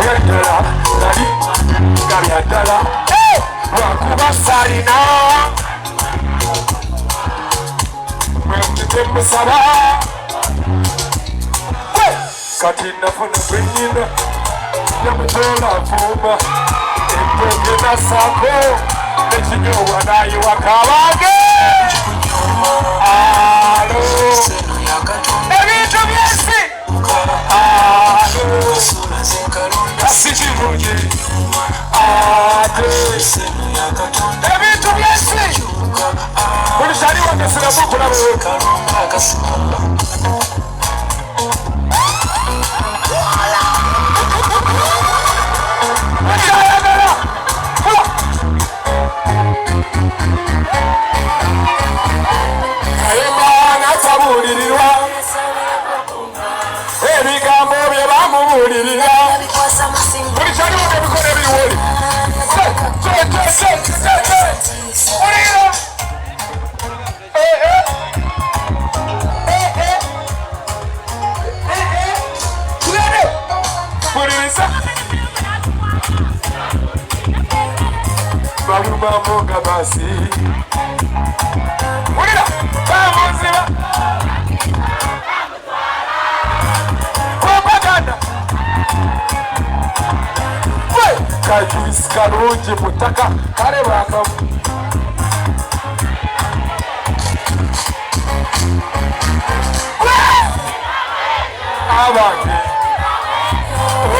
yendala nali galyaddala lwakuba salina mwemutemusaba kati nafuna gwenyina yamutola vuma empoge nasako nekinyowa nayiwa kabange alo ebintu byesi alo asikibungi ate ebintu byesi bulikyali wangesiramukulaba kayemana tabulirirwa ebigambo bye bamubulirira bulikyali wangebikola ebiwoli ulira buliriza balumamoga basi ulira bamuziba propaganda kajulisi kalungi mutaka kale bakamu abange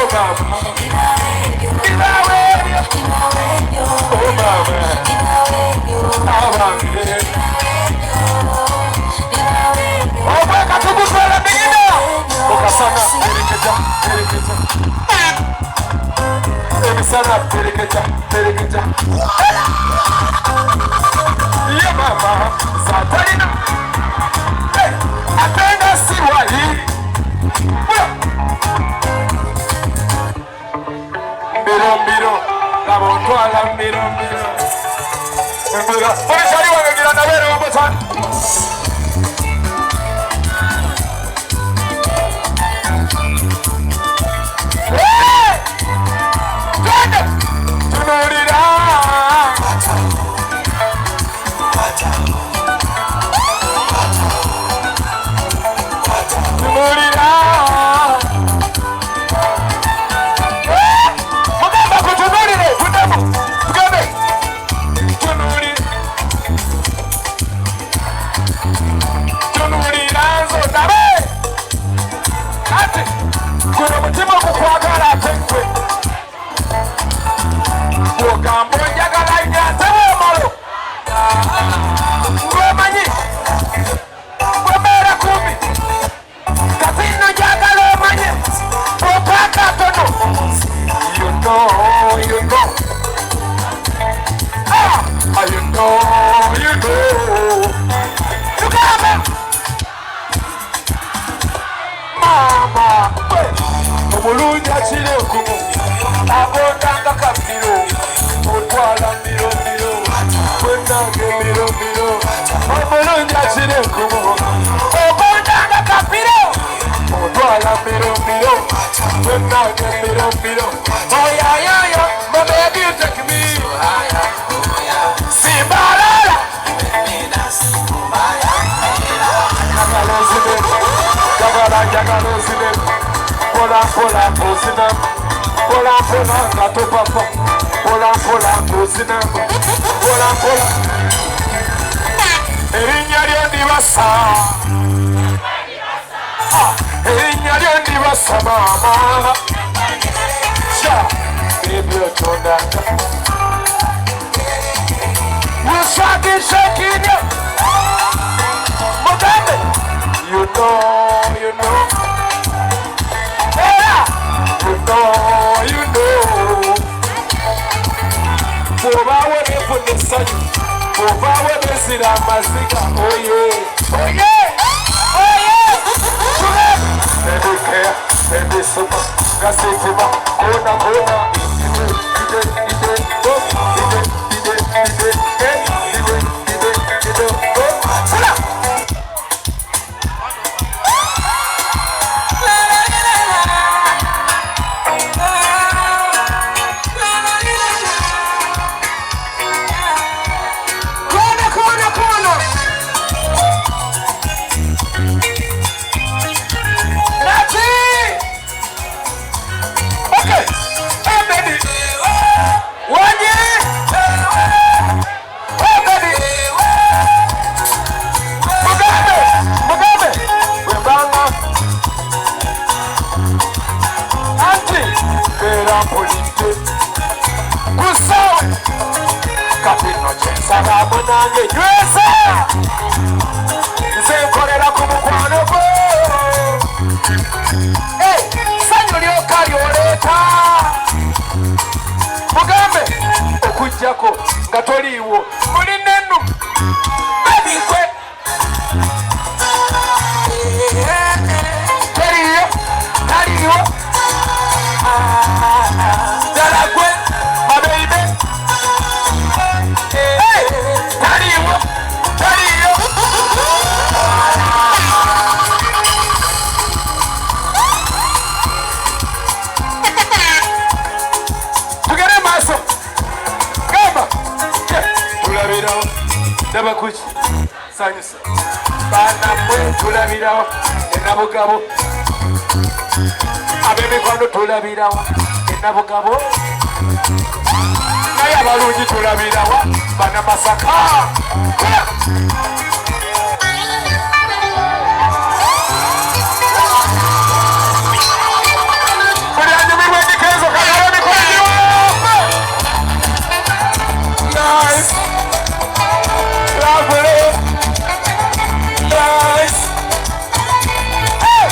obama abange obwekatugutwala digida okasana erekeja emisana erekeja ye mama zatalina atenda siwali mbiro labontwala mbiro olisali wagegira nabere wabotana tunulira mugamba kutunulire tugabe tunulira nzonabe ati guno mutima gukwagala ate gwe ogamba onjagala nnyo ate weemalo ng'omanyi bwemeera kumbi kati nno njagala omanye bw'opaaka tono you know tugambe mama omulungi akiri okumu agondanga kabiro otwala mbiro bwenange mbiro omulungi akiri okumu ogondanga kabiro otwala mbiro bwenange mbiro oyayoyo baby you take me simbalala jagalozine pola kozina pola katopapa pola kozina pola erinnya lyo ndibasa mama sha baby otondanga you shaking mugambe you know Bobawe nefuna essanyu bobawe nezira amaziga oye edukea edisuma gasitima kona Okay. Hey, baby. One year. Hey, baby. Mugabe. Webanga. Auntie. Vera Polite. Kusawe. Kapino Chensa Ramonange. USA. Nzekorera kumukwano go. Hey, sanyo lyoka lyoleta. Mugambe okujjako nga toliiwo muli nenu babikwe teriyo taliiwo ddala gwe abeibe taliiwo taliyo tugere maaso gamba tulabirawo ndaba kuki sanyusa banamwe tulabirawo enabugabo ab'emikwano tulabirawo enabugabo naye abalungi tulabirawa banamasaka mulyanjumirwa ekikezo kagala mikwanyiwo nice lovely nice hey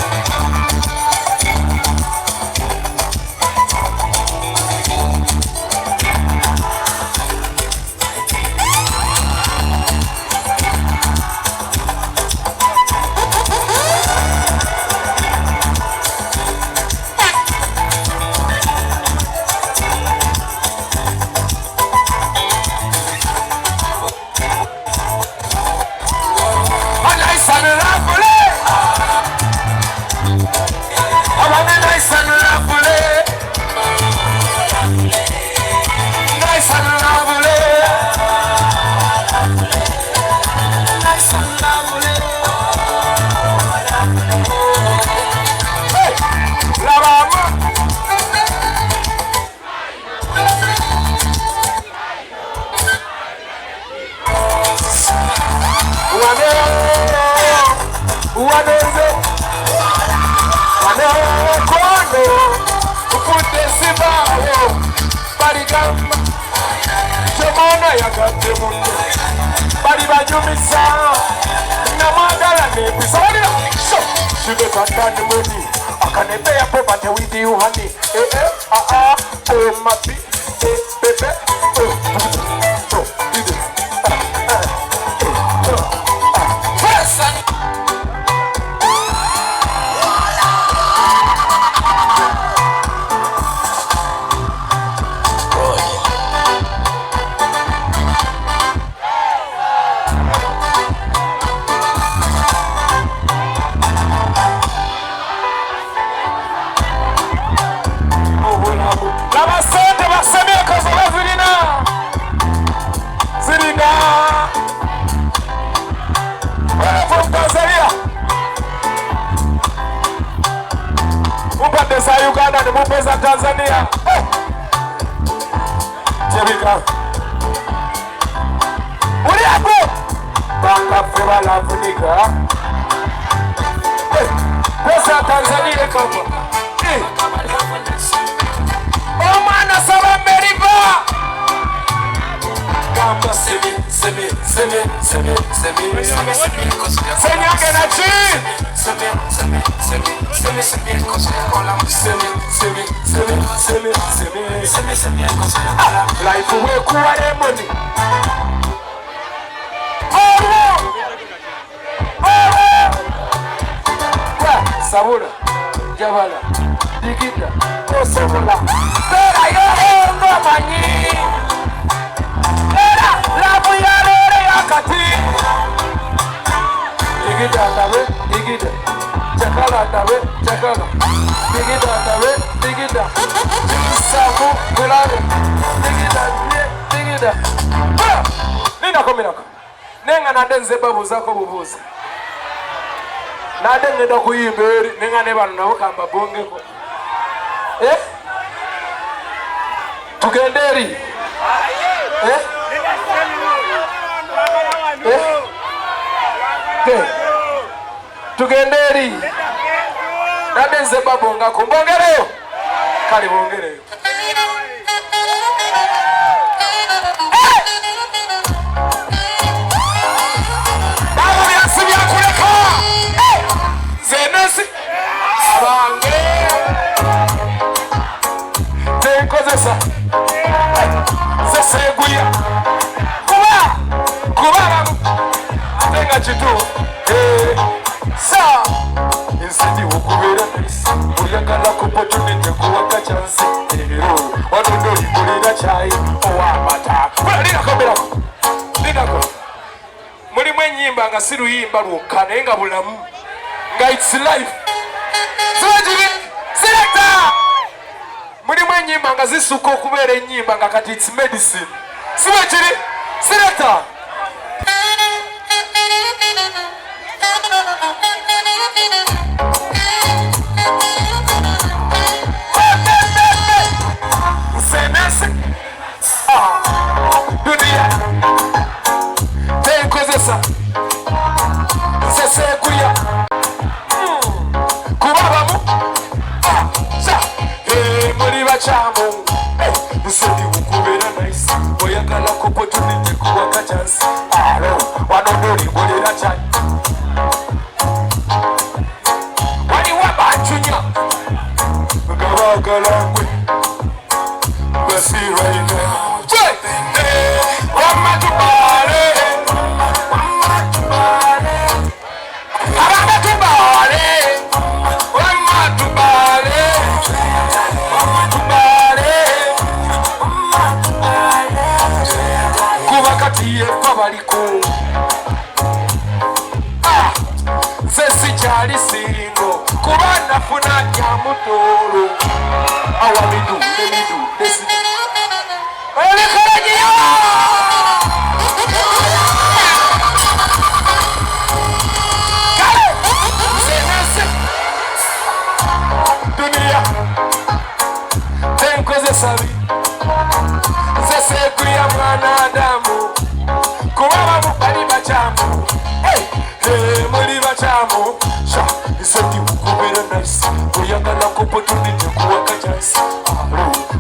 bali bajumisa namwagala nebisolera so shibetatani moni akanebeya poverty with you honey mapi bebe Uganda ni mupeza Tanzania. Jebika. Uli hapo. Banga feba la Afrika. Pesa Tanzania kama. Omana saba meriba. Kamba semi. Senyage na chi. Life we kuwa money. Sabura, Javala, Digita, Kosovola, Pera yo mani. Pera la buyare yakati. Digita, Chakala tabe, Chakala. Digita. Samu, Pelare. Digita. Nina kominaka. Nenga nadenze babu zako bubuza. Nade ngenda kuyimberi nenga ne bana nabo kamba bongeko tugende eri tugende eri nadde nze babongako mbongereyo kale bongereyo babubyasi byakuleka zenesi abange tenkozesa zeseguya kuba ate nga kituufu sa ensidi okubeera naisi oyagalako potunete kuwaka kyansi ero wanondo olikulira kyayi owamata linako mulimu enyimba nga si luyimba lwokka naye nga bulamu nga its life sibakiri selecta mulimu enyimba nga zisuka okubeera enyimba nga kati its medicine sibakiri selecta dunia tenkozesa seseguya kubabamu muri bakyamu nsedi ukubeera naisi oyagala kupotunite kuwaka kyansi alo wanondoligolera kyani waliwo abancunya nga baagala ngwe basiraina sesikyali siringo kuba nafuna kyamutolo awa midude olekalagiyo kale senese dunia tenkozesabi sesekuya mwana adamu kuba bamu bali bakyamu muri bakyamu sha iseti ukubeera naisi oyagala kupotunite kuwaka kyansi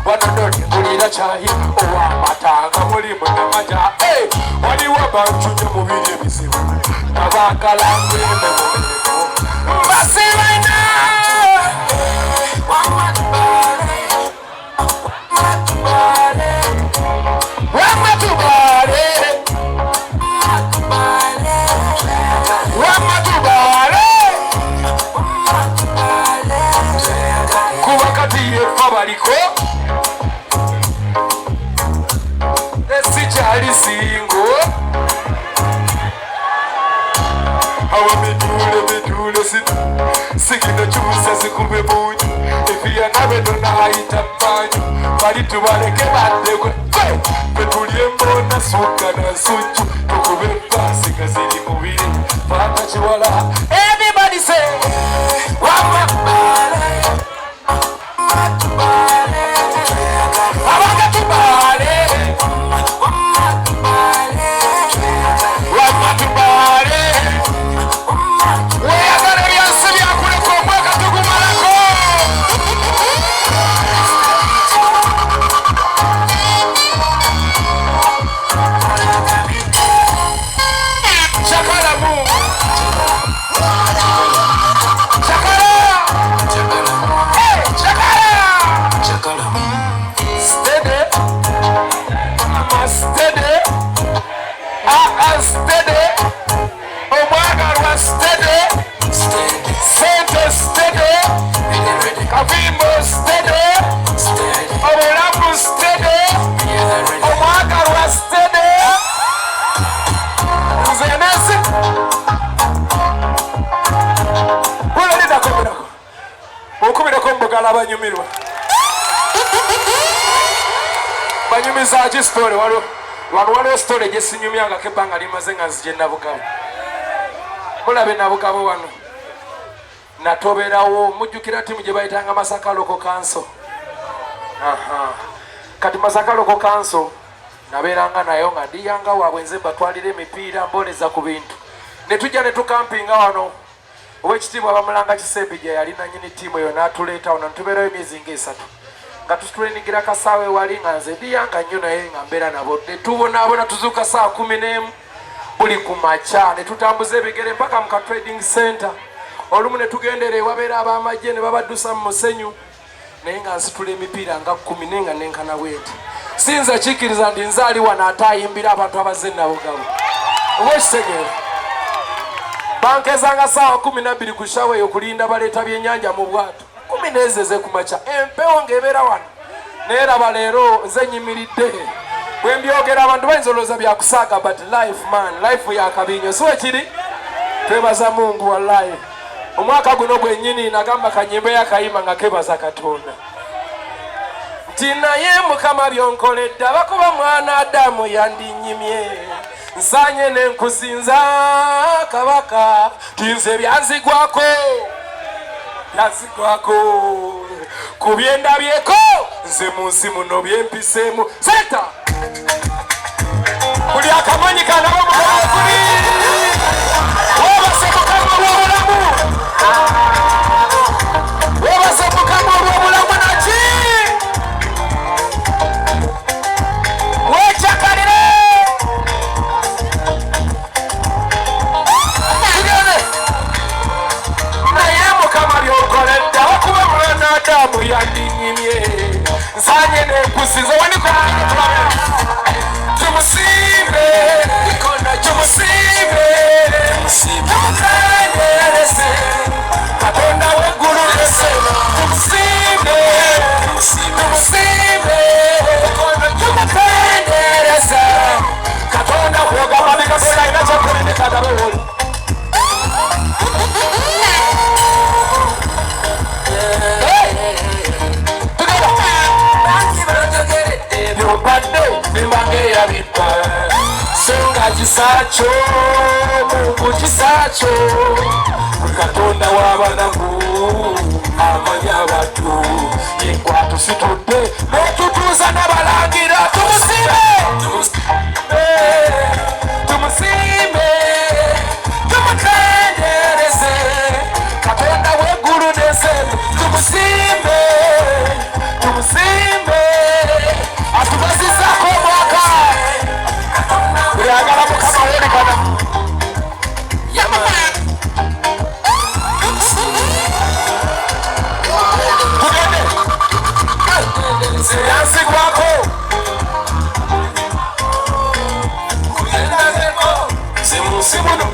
wanodoli kulira kyayi owamatanga mulimu namaja waliwo abancunya mubiri ebizibu abagala ngwembe mubireko mbasibaina baliko esikyali singo awa midule sikino kyusa zikube bungi efiya nabedona ayita banyu bali tubaleke baddekwe petuli embona suka na suju tukube pasi nga ziri mubiri fata kiwala everybody say abanyumirwa banyumiza ki story waliwo story gyesinyumyanga kebbanga limaze nga nzije nabugabo mulabe nabugabo wano natoberawo mujjukira timu gye bayitanga Masaka Local Council kati Masakaloko kanso nabeeranga nayo nga ndiyanga waabwe nze batwalira emipiira mboleza ku bintu ne tujja ne tukampinga wano ow'ekitiibwa Bamulanga Kisembi gye yali nannyini ttiimu eyo n'atuleeta wano netubeerayo emyezi nga 3 nga tutulenigira kasaawe wali nga nze ndiyanga nnyo naye nga mbeera nabo ne tubonaabona tuzuuka saa 11 buli ku makya ne tutambuza ebigere mpaka mu ka trading center olumu ne tugendera ewabeera ab'amagye ne babaddusa mu musenyu naye nga nsitula emipiira nga 10 nenga nenkana bwenti sinza kikkiriza ndi nzaali wano ate ayimbira abantu abazze nabugabo oba ekitegeera bankezanga saawa 12 ku shawe okulinda baleeta byennyanja mu bwato 10 nezeze ku makya empewo ng'ebeera wano neeraba leero nze nyimiridde bwe mbyogera abantu bayinza olowooza byakusaaga but life man life yakabinyo si wekiri twebaza Mungu wallahi omwaka guno gwennyini nagamba kanyimbe yakayima nga kebaza Katonda nti naye Mukama byonkoledde abakuba mwana Adamu yandinyimye nsanye nenkusinza kabaka tinze byanzigwako ku byendabyeko nze mu nsi muno byempiseemu seta buli akamanyi kanaba mukama kuli webase Mukama olw'obulamu webase Mukama olw'obulamu naki weekyakalire naye Mukama byonkoledde abakuba mwana Adamu yandinyimye nsanye nenkusinza tumusibe tumutendereze Katonda w'eggulu n'ensi tumusibe tumutendereze Katonda bw'ogamba bikakola alina kyakolendekata bewoli Bimbangeyabipa senga kisakyo Mungu kisakyo Katonda w'abalamu amanya abantu yenkwatu situdde netutuuza n'abalangira tumusibe tumutendereze Katonda w'eggulu n'ensi tumusibe atubazizako omwaka buyagala Mukama werekana tugende yansigwako simuno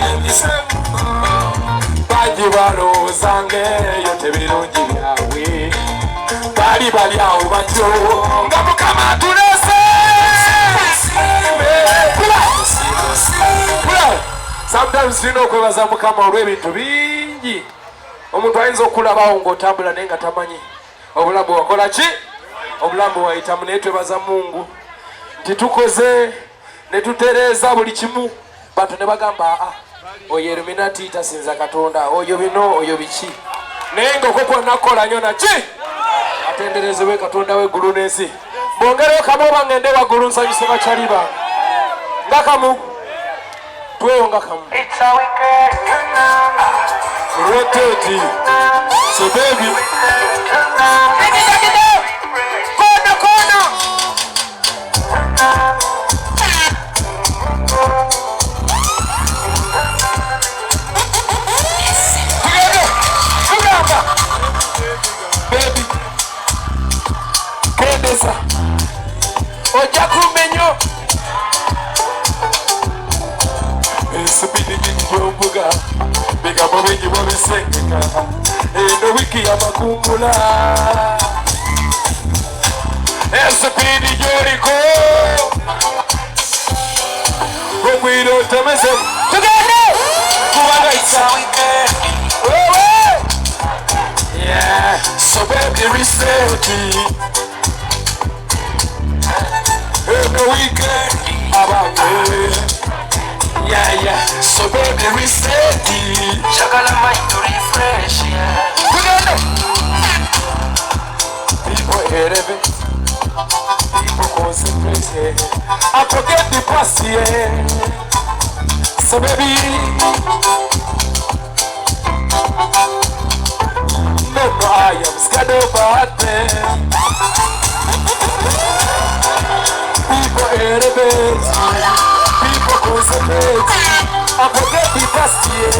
baji balowoozangeeyo tebirungi byawe bali awo batyo nga Mukama atulese sometimes tulina okwebaza Mukama olw'ebintu bingi omuntu ayinza okulabawo ng'otambula naye nga tamanyi obulamu wakola ki obulamu wayitamu naye twebaza Mungu nti tukoze ne tutereeza buli kimu bantu ne bagamba oyo Illuminati tasinza Katonda oyo bino oyo biki naye ng'okwo nakola nnyo naki atenderezebwe Katonda w'eggulu n'ensi bongereyo kamu oba ngende waggulu nsanyuse bakyaliba nga kamu tweyo nga kamu rotate so baby kono tugamba baby kendesa ojja kumenyo esipidi gy'ombuga bigambo bingi bwabisengeka eno wiki y'amakungula esipidi gy'oliko omwiro otemeze tugende kubanga so baby reset every weekend abange so baby reset shakala mind to refresh tugende people elevate people concentrate, yeah. I forget the past, yeah. So baby, no, I am scared of bad men. People elevate, people concentrate. I forget the past, yeah.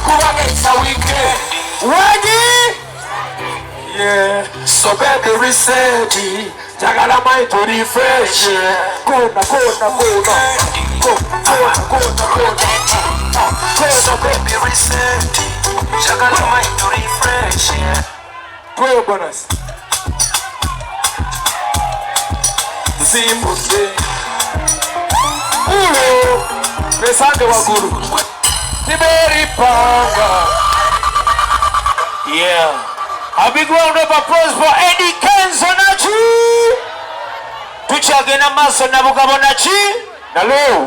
Who against a weekend? Waggy? Yeah. So baby, reset it. Jagala mind to refresh. Go na, go na, go na. Go na, baby, reset it. Jagala mind to refresh. 12 bonus. Simple day. Ulo. Pesande wa guru. Tiberi panga. Yeah. A big round of applause for Eddie Kenzo Nachi. Tuchage na maso na bugabo Nachi. Nalo.